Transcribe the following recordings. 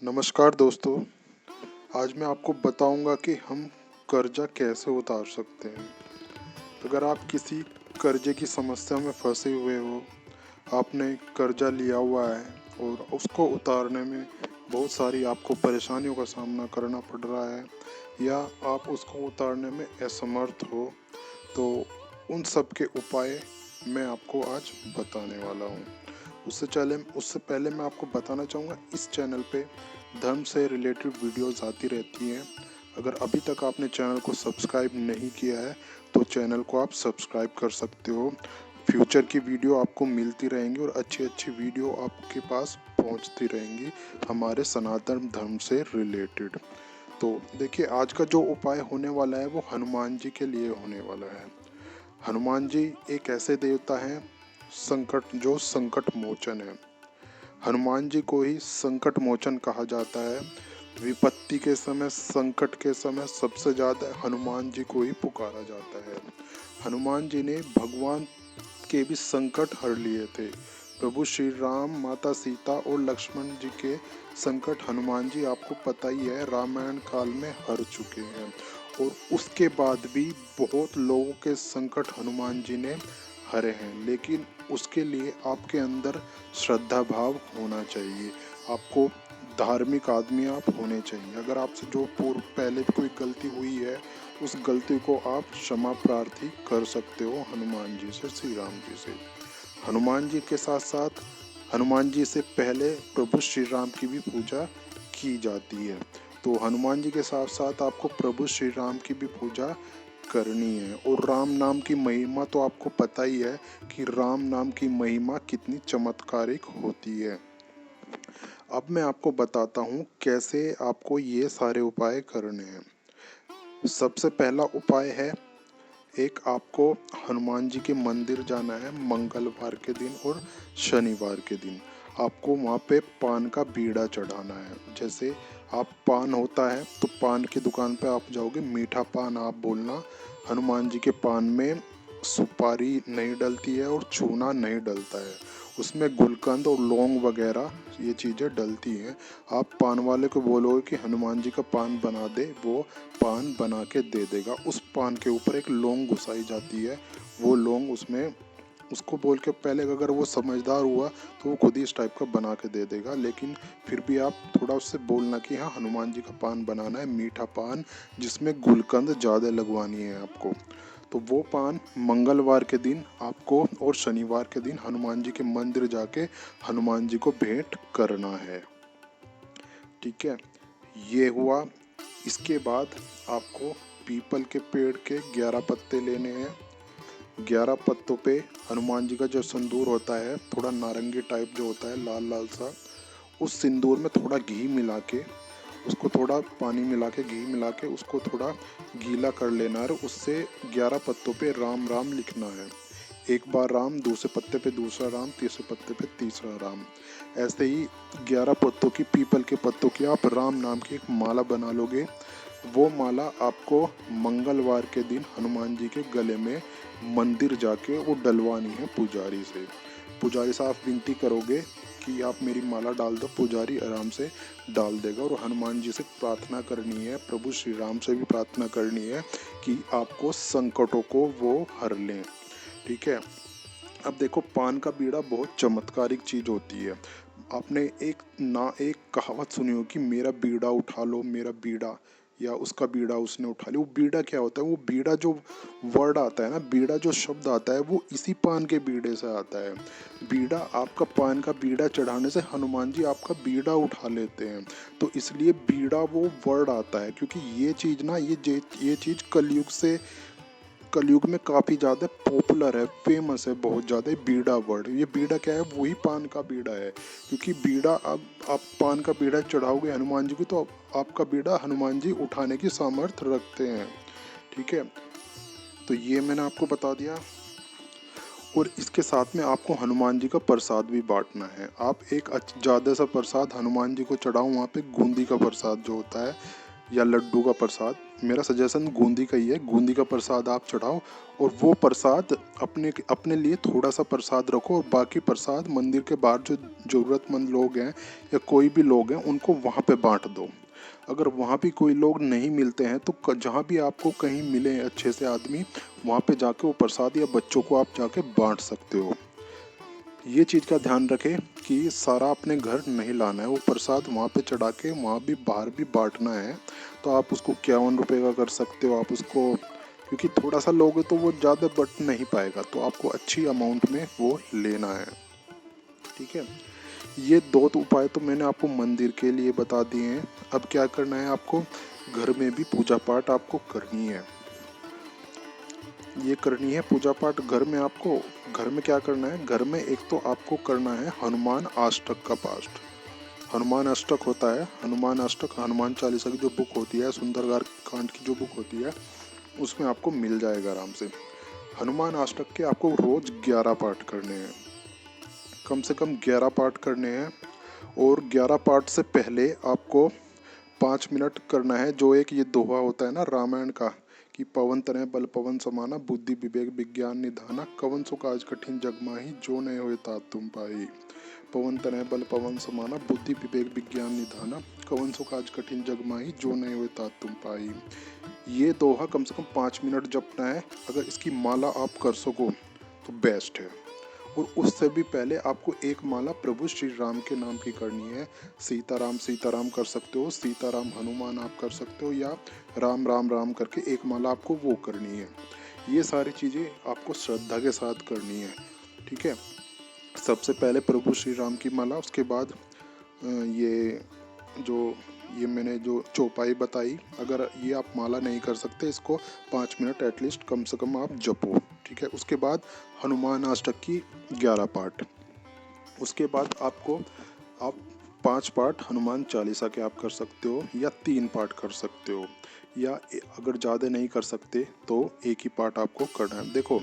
नमस्कार दोस्तों। आज मैं आपको बताऊंगा कि हम कर्जा कैसे उतार सकते हैं। अगर आप किसी कर्जे की समस्या में फंसे हुए हो, आपने कर्जा लिया हुआ है और उसको उतारने में बहुत सारी आपको परेशानियों का सामना करना पड़ रहा है, या आप उसको उतारने में असमर्थ हो, तो उन सब के उपाय मैं आपको आज बताने वाला हूँ। उससे पहले मैं आपको बताना चाहूँगा, इस चैनल पे धर्म से रिलेटेड वीडियोस आती रहती हैं। अगर अभी तक आपने चैनल को सब्सक्राइब नहीं किया है तो चैनल को आप सब्सक्राइब कर सकते हो। फ्यूचर की वीडियो आपको मिलती रहेंगी और अच्छी अच्छी वीडियो आपके पास पहुंचती रहेंगी हमारे सनातन धर्म से रिलेटेड। तो देखिए, आज का जो उपाय होने वाला है वो हनुमान जी के लिए होने वाला है। हनुमान जी एक ऐसे देवता हैं जो संकट मोचन है। हनुमान जी को ही संकट मोचन कहा जाता है। विपत्ति के समय, संकट के समय सबसे ज़्यादा हनुमान जी को ही पुकारा जाता है। हनुमान जी ने भगवान के भी संकट हर लिए थे। प्रभु श्री राम, माता सीता और लक्ष्मण जी के संकट हनुमान जी, आपको पता ही है, रामायण काल में हर चुके हैं। और उसके बाद भी बहुत लोगों के संकट हनुमान जी ने हरे हैं, लेकिन उसके लिए आपके अंदर श्रद्धा भाव होना चाहिए। आपको धार्मिक आदमी आप होने चाहिए। अगर आपसे जो पूर्व पहले भी कोई गलती हुई है, उस गलती को आप क्षमा प्रार्थी कर सकते हो हनुमान जी से, श्री राम जी से। हनुमान जी के साथ साथ हनुमान जी से पहले प्रभु श्री राम की भी पूजा की जाती है। तो हनुमान जी के साथ साथ आपको प्रभु श्री राम की भी पूजा करनी है। और राम नाम की महिमा तो आपको पता ही है कि राम नाम की महिमा कितनी चमत्कारिक होती है। अब मैं आपको बताता हूँ कैसे आपको ये सारे उपाय करने हैं। सबसे पहला उपाय है, एक आपको हनुमान जी के मंदिर जाना है मंगलवार के दिन और शनिवार के दिन। आपको वहाँ पे पान का बीड़ा चढ़ाना है। जैसे आप पान होता है तो पान की दुकान पे आप जाओगे, मीठा पान आप बोलना। हनुमान जी के पान में सुपारी नहीं डलती है और चूना नहीं डलता है, उसमें गुलकंद और लौंग वगैरह ये चीज़ें डलती हैं। आप पान वाले को बोलोगे कि हनुमान जी का पान बना दे, वो पान बना के दे देगा। उस पान के ऊपर एक लौंग घुसाई जाती है, वो लौंग उसमें, उसको बोल के पहले अगर वो समझदार हुआ तो वो खुद ही इस टाइप का बना के दे देगा। लेकिन फिर भी आप थोड़ा उससे बोलना कि हाँ, हनुमान जी का पान बनाना है, मीठा पान जिसमें गुलकंद ज़्यादा लगवानी है आपको। तो वो पान मंगलवार के दिन आपको और शनिवार के दिन हनुमान जी के मंदिर जाके हनुमान जी को भेंट करना है। ठीक है, ये हुआ। इसके बाद आपको पीपल के पेड़ के 11 पत्ते लेने हैं। 11 पत्तों पे हनुमान जी का जो सिंदूर होता है, थोड़ा नारंगी टाइप जो होता है, लाल लाल सा, उस सिंदूर में थोड़ा घी मिला के, उसको थोड़ा पानी मिला के, घी मिला के उसको थोड़ा गीला कर लेना है। उससे 11 पत्तों पे राम राम लिखना है। एक बार राम, दूसरे पत्ते पे दूसरा राम, तीसरे पत्ते पे तीसरा राम। ऐसे ही 11 पत्तों की, पीपल के पत्तों की आप राम नाम की एक माला बना लोगे। वो माला आपको मंगलवार के दिन हनुमान जी के गले में मंदिर जाके वो डलवानी है पुजारी से। पुजारी से आप विनती करोगे कि आप मेरी माला डाल दो, पुजारी आराम से डाल देगा। और हनुमान जी से प्रार्थना करनी है, प्रभु श्री राम से भी प्रार्थना करनी है कि आपको संकटों को वो हर लें। ठीक है। अब देखो, पान का बीड़ा बहुत चमत्कारिक चीज होती है। आपने एक कहावत सुनी हो कि मेरा बीड़ा उठा लो, मेरा बीड़ा, या उसका बीड़ा उसने उठा लिया। वो बीड़ा क्या होता है? वो बीड़ा जो वर्ड आता है ना, बीड़ा जो शब्द आता है, वो इसी पान के बीड़े से आता है। बीड़ा, आपका पान का बीड़ा चढ़ाने से हनुमान जी आपका बीड़ा उठा लेते हैं। तो इसलिए बीड़ा वो वर्ड आता है, क्योंकि ये चीज ना, ये चीज कलयुग में काफ़ी ज़्यादा पॉपुलर है, फेमस है बहुत ज़्यादा। बीड़ा वर्ड, ये बीड़ा क्या है? वही पान का बीड़ा है। क्योंकि बीड़ा, अब आप पान का बीड़ा चढ़ाओगे हनुमान जी को तो आपका बीड़ा हनुमान जी उठाने की सामर्थ्य रखते हैं। ठीक है, तो ये मैंने आपको बता दिया। और इसके साथ में आपको हनुमान जी का प्रसाद भी बांटना है। आप एक ज़्यादा सा प्रसाद हनुमान जी को चढ़ाओ। वहाँ पे बूंदी का प्रसाद जो होता है, या लड्डू का प्रसाद, मेरा सजेशन बूंदी का ही है, बूंदी का प्रसाद आप चढ़ाओ और वो प्रसाद अपने अपने लिए थोड़ा सा प्रसाद रखो और बाकी प्रसाद मंदिर के बाहर जो ज़रूरतमंद लोग हैं या कोई भी लोग हैं उनको वहाँ पे बांट दो। अगर वहाँ भी कोई लोग नहीं मिलते हैं तो जहाँ भी आपको कहीं मिले अच्छे से आदमी, वहाँ पे जाके वो प्रसाद या बच्चों को आप जाके बांट सकते हो। ये चीज़ का ध्यान रखें कि सारा अपने घर नहीं लाना है, वो प्रसाद वहाँ पे चढ़ा के वहाँ भी बाहर भी बांटना है। तो आप उसको 51 रुपये का कर सकते हो आप उसको, क्योंकि थोड़ा सा लोगे तो वो ज़्यादा बट नहीं पाएगा, तो आपको अच्छी अमाउंट में वो लेना है। ठीक है, ये दो तो उपाय तो मैंने आपको मंदिर के लिए बता दिए हैं। अब क्या करना है आपको, घर में भी पूजा पाठ आपको करनी है। ये करनी है पूजा पाठ घर में। आपको घर में क्या करना है, घर में एक तो आपको करना है हनुमान अष्टक का पाठ। हनुमान अष्टक होता है, हनुमान अष्टक हनुमान चालीसा की जो बुक होती है, सुंदरकांड कांड की जो बुक होती है, उसमें आपको मिल जाएगा आराम से। हनुमान अष्टक के आपको रोज 11 पाठ करने हैं, कम से कम 11 पाठ करने हैं। और 11 पाठ से पहले आपको 5 मिनट करना है जो एक ये दोहा होता है ना रामायण का, कि पवन तनय बल पवन समाना, बुद्धि विवेक विज्ञान निधाना, कवन सो काज कठिन जग माही, जो नय होए तात तुम पाई। पवन तनय बल पवन समाना, बुद्धि विवेक विज्ञान निधाना, कवन सो काज कठिन जग माही, जो नय होए तात तुम पाई। ये दोहा कम से कम 5 मिनट जपना है। अगर इसकी माला आप कर सको तो बेस्ट है। और उससे भी पहले आपको एक माला प्रभु श्री राम के नाम की करनी है। सीताराम सीताराम कर सकते हो, सीताराम हनुमान आप कर सकते हो, या राम राम राम करके एक माला आपको वो करनी है। ये सारी चीज़ें आपको श्रद्धा के साथ करनी है। ठीक है, सबसे पहले प्रभु श्री राम की माला, उसके बाद ये मैंने जो चौपाई बताई, अगर ये आप माला नहीं कर सकते, इसको 5 मिनट एटलीस्ट कम से कम आप जपो। ठीक है, उसके बाद हनुमान अष्टक की 11 पाठ, उसके बाद आप 5 पाठ हनुमान चालीसा के आप कर सकते हो, या 3 पाठ कर सकते हो, या अगर ज़्यादा नहीं कर सकते तो एक ही पाठ आपको करना है। देखो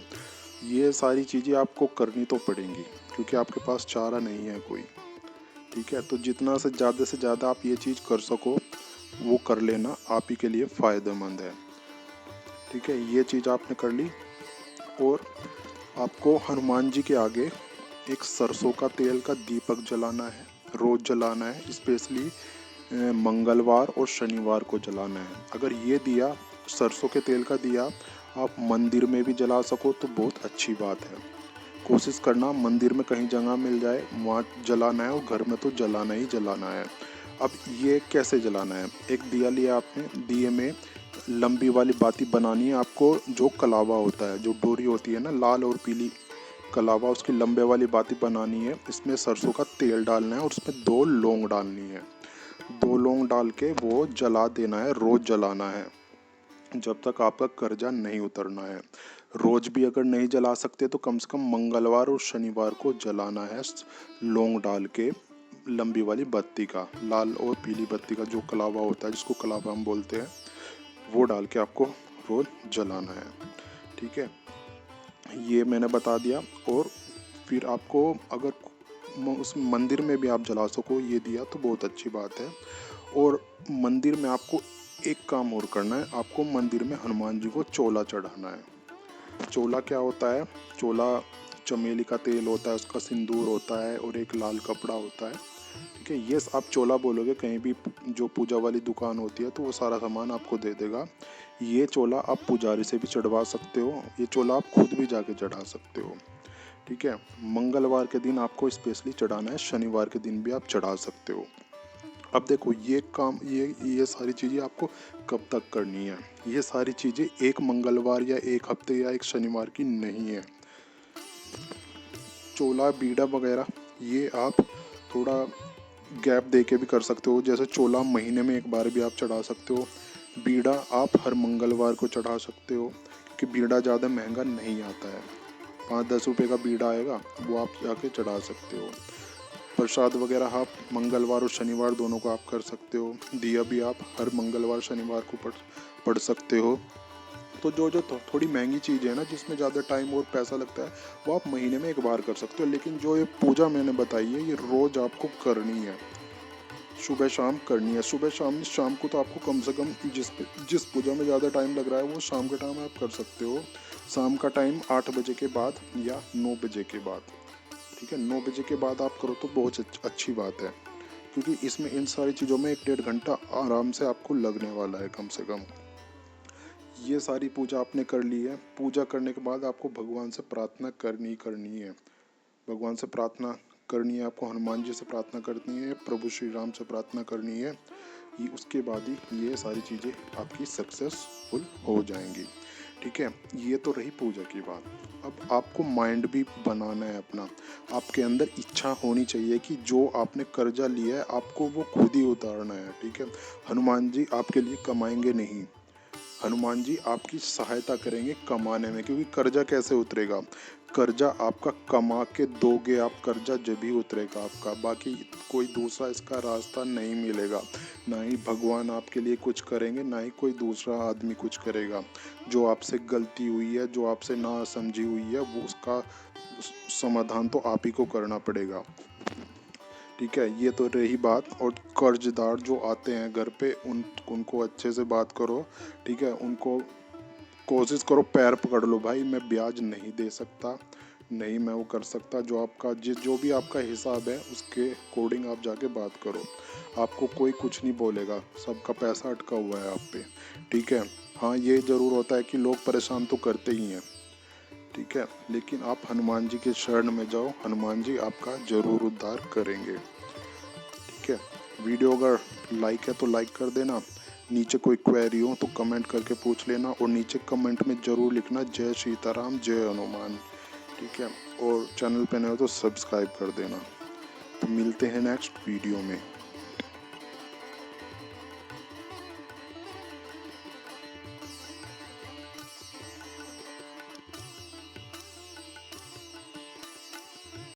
ये सारी चीज़ें आपको करनी तो पड़ेंगी क्योंकि आपके पास चारा नहीं है कोई। ठीक है, तो जितना से ज़्यादा आप ये चीज़ कर सको वो कर लेना, आप ही के लिए फ़ायदेमंद है। ठीक है, ये चीज़ आपने कर ली। और आपको हनुमान जी के आगे एक सरसों का तेल का दीपक जलाना है, रोज़ जलाना है, स्पेशली मंगलवार और शनिवार को जलाना है। अगर ये दिया सरसों के तेल का दिया आप मंदिर में भी जला सको तो बहुत अच्छी बात है। कोशिश करना मंदिर में कहीं जगह मिल जाए वहाँ जलाना है, और घर में तो जलाना ही जलाना है। अब ये कैसे जलाना है, एक दिया लिया आपने, दिए में लंबी वाली बाती बनानी है आपको, जो कलावा होता है, जो डोरी होती है ना लाल और पीली कलावा, उसकी लंबे वाली बाती बनानी है। इसमें सरसों का तेल डालना है और उसमें 2 लौंग डालनी है। 2 लौंग डाल के वो जला देना है, रोज़ जलाना है जब तक आपका कर्जा नहीं उतरना है। रोज भी अगर नहीं जला सकते तो कम से कम मंगलवार और शनिवार को जलाना है, लौंग डाल के लंबी वाली बत्ती का, लाल और पीली बत्ती का जो कलावा होता है, जिसको कलावा हम बोलते हैं, वो डाल के आपको रोज जलाना है। ठीक है, ये मैंने बता दिया। और फिर आपको अगर उस मंदिर में भी आप जला सको ये दिया तो बहुत अच्छी बात है। और मंदिर में आपको एक काम और करना है, आपको मंदिर में हनुमान जी को चोला चढ़ाना है। चोला क्या होता है, चोला चमेली का तेल होता है, उसका सिंदूर होता है और एक लाल कपड़ा होता है। ठीक है, ये आप चोला बोलोगे कहीं भी जो पूजा वाली दुकान होती है तो वो सारा सामान आपको दे देगा। ये चोला आप पुजारी से भी चढ़वा सकते हो, ये चोला आप खुद भी जाके चढ़ा सकते हो। ठीक है, मंगलवार के दिन आपको स्पेशली चढ़ाना है, शनिवार के दिन भी आप चढ़ा सकते हो। अब देखो ये काम, ये सारी चीज़ें आपको कब तक करनी है, ये सारी चीज़ें एक मंगलवार या एक हफ्ते या एक शनिवार की नहीं है। चोला बीड़ा वगैरह ये आप थोड़ा गैप दे के भी कर सकते हो, जैसे चोला महीने में एक बार भी आप चढ़ा सकते हो। बीड़ा आप हर मंगलवार को चढ़ा सकते हो, क्योंकि बीड़ा ज़्यादा महंगा नहीं आता है, 5-10 रुपये का बीड़ा आएगा, वो आप जाके चढ़ा सकते हो। प्रसाद वगैरह आप मंगलवार और शनिवार दोनों को आप कर सकते हो। दिया भी आप हर मंगलवार शनिवार को पढ़ सकते हो। तो जो थोड़ी महंगी चीज़ है ना, जिसमें ज़्यादा टाइम और पैसा लगता है, वो आप महीने में एक बार कर सकते हो। लेकिन जो ये पूजा मैंने बताई है ये रोज़ आपको करनी है, सुबह शाम करनी है। सुबह शाम शाम को तो आपको कम से कम जिस पूजा में ज़्यादा टाइम लग रहा है वो शाम के टाइम आप कर सकते हो। शाम का टाइम 8 बजे के बाद या 9 बजे के बाद, ठीक है। 9 बजे के बाद आप करो तो बहुत अच्छी बात है, क्योंकि इसमें इन सारी चीज़ों में 1-1.5 घंटा आराम से आपको लगने वाला है कम से कम। ये सारी पूजा आपने कर ली है। पूजा करने के बाद आपको भगवान से प्रार्थना करनी है। भगवान से प्रार्थना करनी है आपको, हनुमान जी से प्रार्थना करनी है, प्रभु श्री राम से प्रार्थना करनी है। ये उसके बाद ही ये सारी चीज़ें आपकी सक्सेसफुल हो जाएंगी, ठीक है। ये तो रही पूजा की बात। अब आपको माइंड भी बनाना है अपना। आपके अंदर इच्छा होनी चाहिए कि जो आपने कर्जा लिया है आपको वो खुद ही उतारना है, ठीक है। हनुमान जी आपके लिए कमाएंगे नहीं, हनुमान जी आपकी सहायता करेंगे कमाने में, क्योंकि कर्जा कैसे उतरेगा? कर्जा आपका कमा के दोगे आप, कर्जा जब ही उतरेगा आपका, बाकी कोई दूसरा इसका रास्ता नहीं मिलेगा। ना ही भगवान आपके लिए कुछ करेंगे, ना ही कोई दूसरा आदमी कुछ करेगा। जो आपसे गलती हुई है, जो आपसे ना समझी हुई है, वो उसका समाधान तो आप ही को करना पड़ेगा, ठीक है। ये तो रही बात। और कर्जदार जो आते हैं घर पे उनको अच्छे से बात करो, ठीक है। उनको कोशिश करो, पैर पकड़ लो, भाई मैं ब्याज नहीं दे सकता, नहीं मैं वो कर सकता। जो भी आपका हिसाब है उसके अकॉर्डिंग आप जाके बात करो। आपको कोई कुछ नहीं बोलेगा, सबका पैसा अटका हुआ है आप पे, ठीक है। हाँ ये ज़रूर होता है कि लोग परेशान तो करते ही हैं, ठीक है, लेकिन आप हनुमान जी के शरण में जाओ, हनुमान जी आपका ज़रूर उद्धार करेंगे, ठीक है। वीडियो अगर लाइक है तो लाइक कर देना, नीचे कोई क्वेरी हो तो कमेंट करके पूछ लेना, और नीचे कमेंट में ज़रूर लिखना जय सीताराम जय हनुमान, ठीक है। और चैनल पे नए हो तो सब्सक्राइब कर देना। तो मिलते हैं नेक्स्ट वीडियो में।